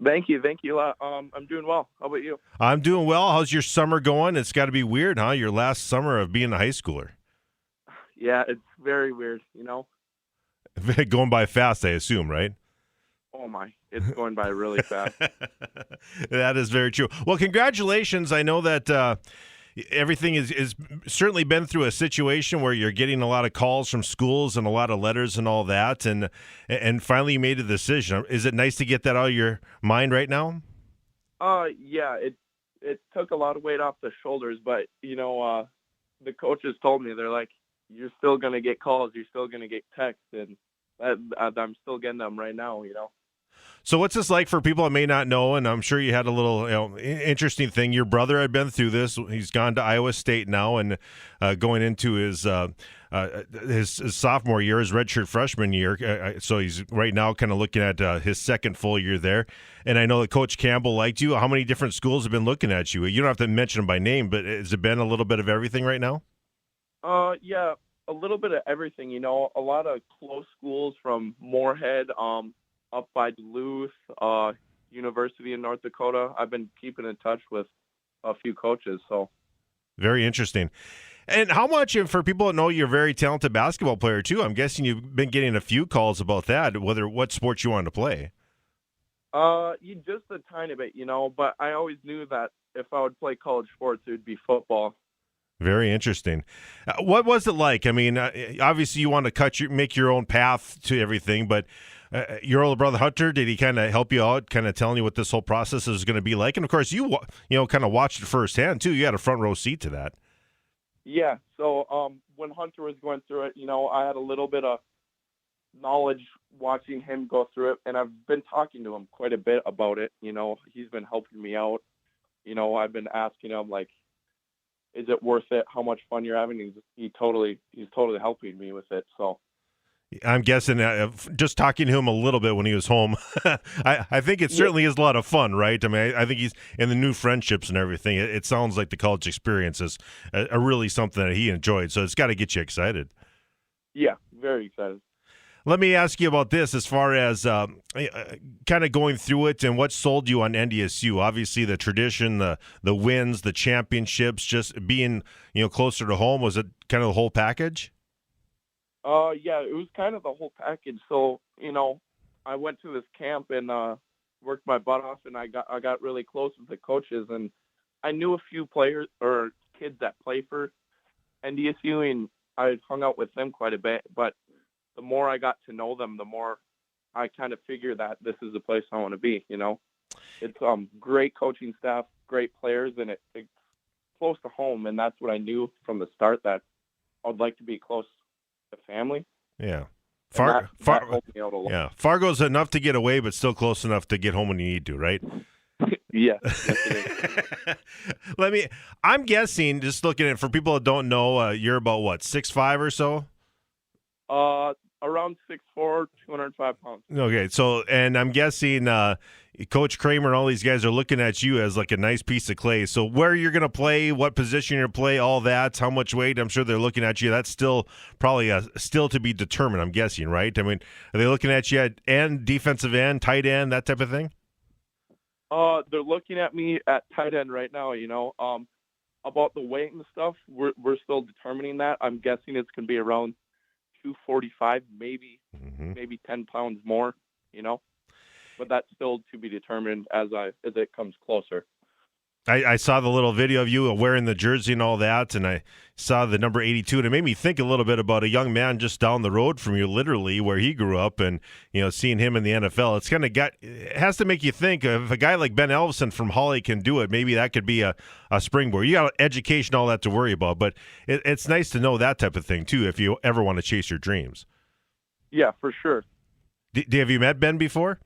Thank you a lot. I'm doing well. How about you? I'm doing well. How's your summer going? It's got to be weird, huh? Your last summer of being a high schooler. Yeah, it's very weird, you know? Going by fast, I assume, right? Oh my, it's going by really fast. That is very true. Well, congratulations. I know that everything is certainly been through a situation where you're getting a lot of calls from schools and a lot of letters and all that, and finally you made a decision. Is it nice to get that out of your mind right now? Yeah, it took a lot of weight off the shoulders, but the coaches told me they're like, you're still gonna get calls, you're still gonna get texts, and I'm still getting them right now. So what's this like for people that may not know? And I'm sure you had a little interesting thing. Your brother had been through this. He's gone to Iowa State now and going into his sophomore year, his redshirt freshman year. So he's right now kind of looking at his second full year there. And I know that Coach Campbell liked you. How many different schools have been looking at you? You don't have to mention them by name, but has it been a little bit of everything right now? Yeah, a little bit of everything. A lot of close schools from Moorhead, up by Duluth, University in North Dakota. I've been keeping in touch with a few coaches. So very interesting. And how much, and for people that know you're a very talented basketball player too, I'm guessing you've been getting a few calls about that, whether what sports you want to play. Just a tiny bit, but I always knew that if I would play college sports, it would be football. Very interesting. What was it like? I mean, obviously you want to make your own path to everything, but your older brother Hunter, did he kind of help you out, kind of telling you what this whole process is going to be like? And of course, you kind of watched it firsthand too. You had a front row seat to that. Yeah. So when Hunter was going through it, I had a little bit of knowledge watching him go through it, and I've been talking to him quite a bit about it. He's been helping me out. I've been asking him like, is it worth it? How much fun you're having? He's totally helping me with it. So I'm guessing just talking to him a little bit when he was home, I think it certainly is a lot of fun, right? I mean, I think he's in the new friendships and everything. It sounds like the college experience is a really something that he enjoyed. So it's got to get you excited. Yeah, very excited. Let me ask you about this as far as kind of going through it and what sold you on NDSU. Obviously, the tradition, the wins, the championships, just being closer to home. Was it kind of the whole package? Yeah, it was kind of the whole package. So I went to this camp and worked my butt off, and I got really close with the coaches, and I knew a few players or kids that play for NDSU, and I hung out with them quite a bit, but the more I got to know them, the more I kind of figured that this is the place I want to be. It's great coaching staff, great players, and it's close to home. And that's what I knew from the start, that I'd like to be close to family. Yeah. That helped me out a lot. Yeah. Fargo's enough to get away, but still close enough to get home when you need to, right? Yeah. I'm guessing, just looking at, for people that don't know, you're about what, 6'5" or so? Around 6'4", 205 pounds. Okay, so, and I'm guessing Coach Kramer and all these guys are looking at you as like a nice piece of clay. So where you're going to play, what position you're going to play, all that, how much weight, I'm sure they're looking at you. That's still probably still to be determined, I'm guessing, right? I mean, are they looking at you at end, defensive end, tight end, that type of thing? They're looking at me at tight end right now, about the weight and stuff, we're still determining that. I'm guessing it's going to be around 245, maybe 10 pounds more, but that's still to be determined as it comes closer. I saw the little video of you wearing the jersey and all that, and I saw the number 82, and it made me think a little bit about a young man just down the road from you, literally, where he grew up, and seeing him in the NFL. It's kind of it has to make you think, if a guy like Ben Elvson from Holly can do it, maybe that could be a springboard. You got education, all that to worry about, but it's nice to know that type of thing too, if you ever want to chase your dreams. Yeah, for sure. Have you met Ben before?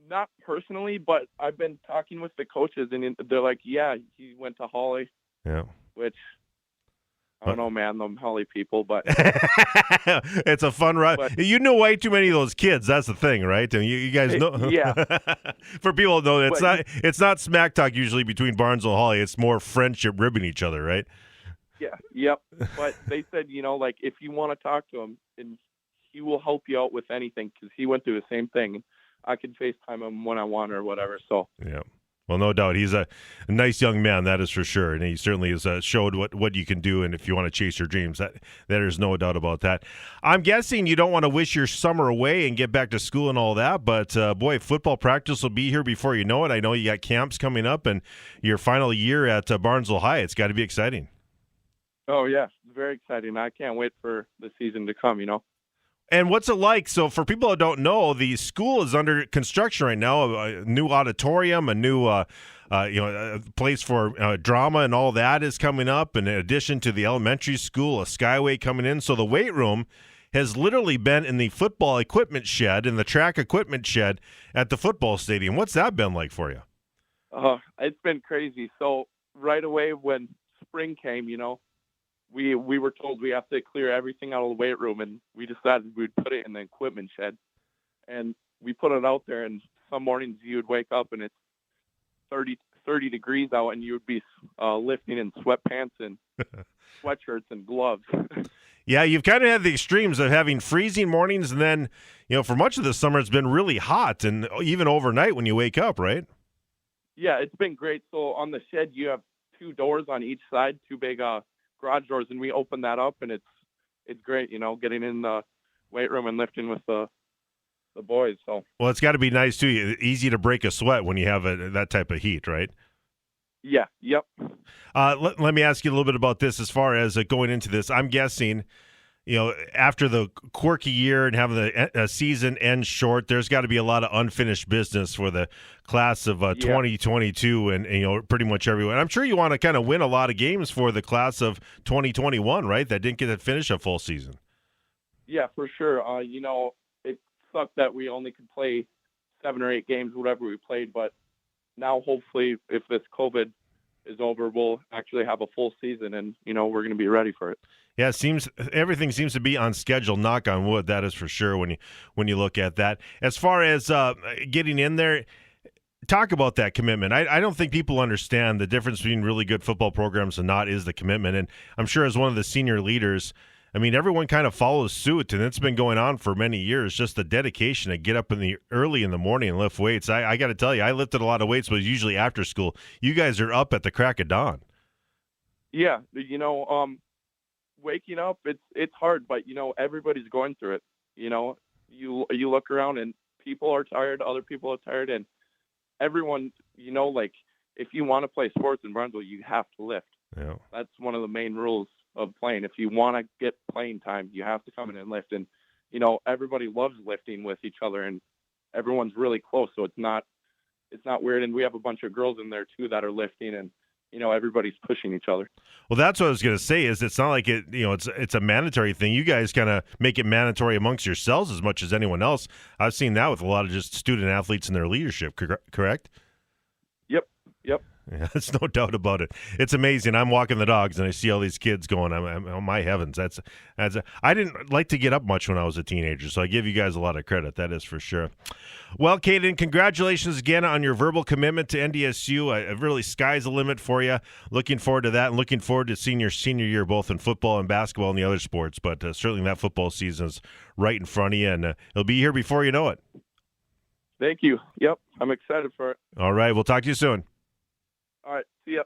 Not personally, but I've been talking with the coaches, and they're like, yeah, he went to Holly. Yeah. Which, I don't know, man, them Holly people, but. It's a fun ride. You know way too many of those kids. That's the thing, right? I mean, you guys know. Yeah. For people who know, it's not smack talk usually between Barnesville and Holly. It's more friendship ribbing each other, right? Yeah. Yep. But they said, like, if you want to talk to him, and he will help you out with anything, because he went through the same thing. I can FaceTime him when I want or whatever. So Yeah. Well, no doubt. He's a nice young man, that is for sure. And he certainly has showed what you can do. And if you want to chase your dreams, there's no doubt about that. I'm guessing you don't want to wish your summer away and get back to school and all that. But, boy, football practice will be here before you know it. I know you got camps coming up and your final year at Barnesville High. It's got to be exciting. oh yeah, it's very exciting. I can't wait for the season to come. And what's it like? So for people that don't know, the school is under construction right now. A new auditorium, a new a place for drama and all that is coming up. In addition to the elementary school, a skyway coming in. So the weight room has literally been in the football equipment shed, in the track equipment shed at the football stadium. What's that been like for you? It's been crazy. So right away when spring came, we were told we have to clear everything out of the weight room, and we decided we'd put it in the equipment shed. And we put it out there, and some mornings you would wake up and it's 30 degrees out, and you would be lifting in sweatpants and sweatshirts and gloves. Yeah, you've kind of had the extremes of having freezing mornings, and then, for much of the summer, it's been really hot, and even overnight when you wake up, right? Yeah, it's been great. So on the shed, you have 2 doors on each side, 2 big garage doors, and we open that up, and it's great, getting in the weight room and lifting with the boys. So well, it's got to be nice too. Easy to break a sweat when you have that type of heat, right? Yeah. Yep. Let me ask you a little bit about this. As far as going into this, I'm guessing, after the quirky year and having the season end short, there's got to be a lot of unfinished business for the class of 2022 and pretty much everyone. I'm sure you want to kind of win a lot of games for the class of 2021, right? That didn't get to finish a full season. Yeah, for sure. It sucked that we only could play 7 or 8 games, whatever we played. But now, hopefully, if this COVID is over, we'll actually have a full season, and we're going to be ready for it. Yeah, everything seems to be on schedule. Knock on wood, that is for sure. When you look at that, as far as getting in there, talk about that commitment. I don't think people understand the difference between really good football programs and not is the commitment. And I'm sure as one of the senior leaders, I mean, everyone kind of follows suit, and it's been going on for many years. Just the dedication to get up early in the morning and lift weights. I got to tell you, I lifted a lot of weights, but usually after school. You guys are up at the crack of dawn. Yeah, waking up, it's hard, but everybody's going through it. You look around and people are tired, other people are tired, and everyone, like if you want to play sports in Barnesville, you have to lift. Yeah. That's one of the main rules of playing. If you want to get playing time, you have to come in and lift. And everybody loves lifting with each other, and everyone's really close, so it's not weird. And we have a bunch of girls in there too that are lifting, and everybody's pushing each other. Well, that's what I was going to say. Is it's not like it's a mandatory thing. You guys kind of make it mandatory amongst yourselves as much as anyone else. I've seen that with a lot of just student athletes and their leadership. Correct? Yep. Yeah, there's no doubt about it. It's amazing. I'm walking the dogs and I see all these kids going. Oh my heavens! I didn't like to get up much when I was a teenager, so I give you guys a lot of credit. That is for sure. Well, Kaden, congratulations again on your verbal commitment to NDSU. Really, sky's the limit for you. Looking forward to that, and looking forward to seeing your senior year, both in football and basketball and the other sports. But certainly that football season's right in front of you, and it'll be here before you know it. Thank you. Yep, I'm excited for it. All right, we'll talk to you soon. All right, see ya.